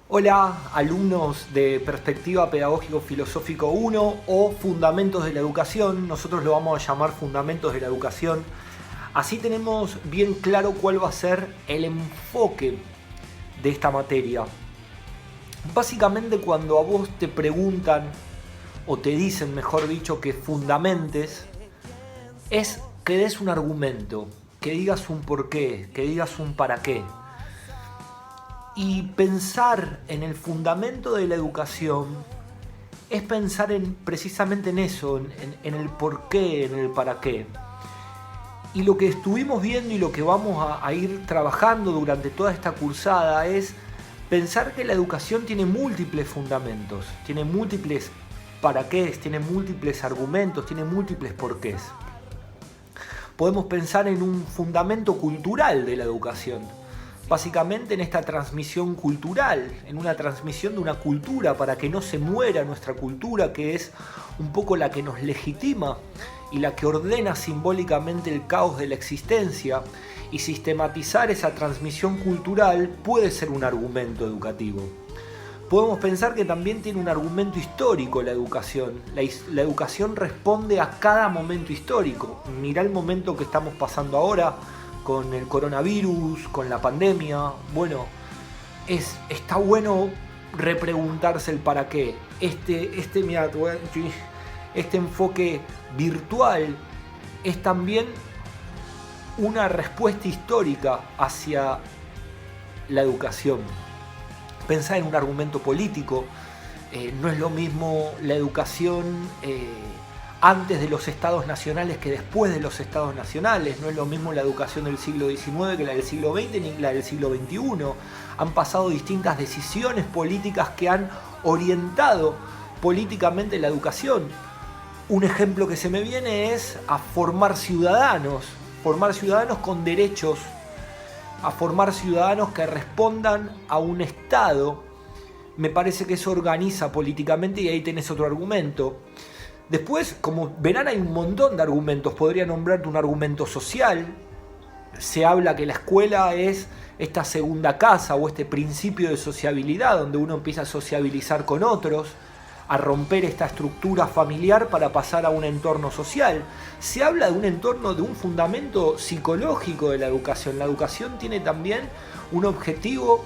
Hola, alumnos de Perspectiva Pedagógico Filosófico 1 o Fundamentos de la Educación. Nosotros lo vamos a llamar Fundamentos de la Educación. Así tenemos bien claro cuál va a ser el enfoque de esta materia. Básicamente, cuando a vos te preguntan o te dicen, mejor dicho, que fundamentes, es que des un argumento, que digas un porqué, que digas un para qué. Y pensar en el fundamento de la educación es pensar precisamente en eso, en el porqué, en el para qué. Y lo que estuvimos viendo y lo que vamos a ir trabajando durante toda esta cursada es pensar que la educación tiene múltiples fundamentos, tiene múltiples para qué, tiene múltiples argumentos, tiene múltiples porqués. Podemos pensar en un fundamento cultural de la educación. Básicamente en esta transmisión cultural, en una transmisión de una cultura para que no se muera nuestra cultura, que es un poco la que nos legitima y la que ordena simbólicamente el caos de la existencia, y sistematizar esa transmisión cultural puede ser un argumento educativo. Podemos pensar que también tiene un argumento histórico la educación. La educación responde a cada momento histórico. Mirá el momento que estamos pasando ahora, con el coronavirus, con la pandemia. Bueno, está bueno repreguntarse el para qué. Este enfoque virtual es también una respuesta histórica hacia la educación. Pensar en un argumento político. No es lo mismo la educación antes de los estados nacionales que después de los estados nacionales. No es lo mismo la educación del siglo XIX que la del siglo XX ni la del siglo XXI. Han pasado distintas decisiones políticas que han orientado políticamente la educación. Un ejemplo que se me viene es a formar ciudadanos con derechos, a formar ciudadanos que respondan a un Estado. Me parece que eso organiza políticamente y ahí tenés otro argumento. Después, como verán, hay un montón de argumentos. Podría nombrarte un argumento social. Se habla que la escuela es esta segunda casa o este principio de sociabilidad donde uno empieza a sociabilizar con otros, a romper esta estructura familiar para pasar a un entorno social. Se habla de un entorno, de un fundamento psicológico de la educación. La educación tiene también un objetivo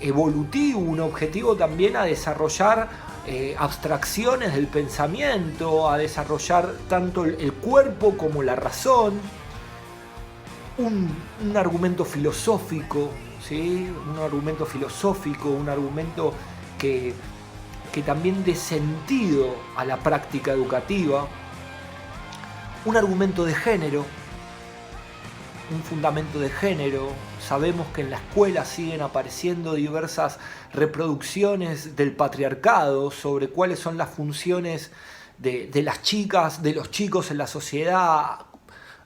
evolutivo, un objetivo también a desarrollar abstracciones del pensamiento, a desarrollar tanto el cuerpo como la razón. Un argumento filosófico, ¿sí? Un argumento filosófico, un argumento que también dé sentido a la práctica educativa. Un argumento de género, un fundamento de género. Sabemos que en la escuela siguen apareciendo diversas reproducciones del patriarcado sobre cuáles son las funciones de las chicas, de los chicos en la sociedad,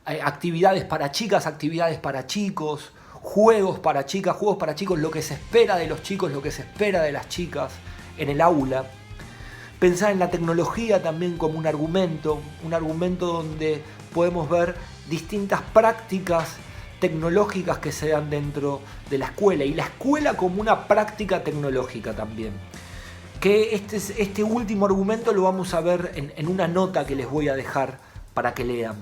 actividades para chicas, actividades para chicos, juegos para chicas, juegos para chicos, lo que se espera de los chicos, lo que se espera de las chicas en el aula. Pensar en la tecnología también como un argumento donde podemos ver distintas prácticas tecnológicas que se dan dentro de la escuela, y la escuela como una práctica tecnológica también. Que este último argumento lo vamos a ver en una nota que les voy a dejar para que lean.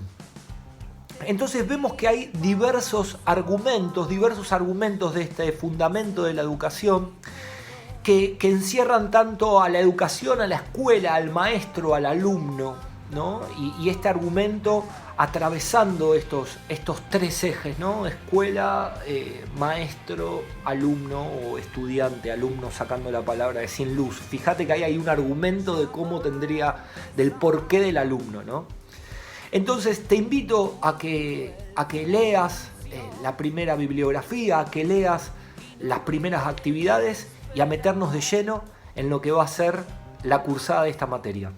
Entonces vemos que hay diversos argumentos de este fundamento de la educación que encierran tanto a la educación, a la escuela, al maestro, al alumno, ¿no? Y este argumento atravesando estos tres ejes, ¿no? Escuela, maestro, alumno o estudiante, alumno sacando la palabra de sin luz. Fíjate que ahí hay un argumento de cómo del porqué del alumno, ¿no? Entonces te invito a que leas la primera bibliografía, a que leas las primeras actividades y a meternos de lleno en lo que va a ser la cursada de esta materia.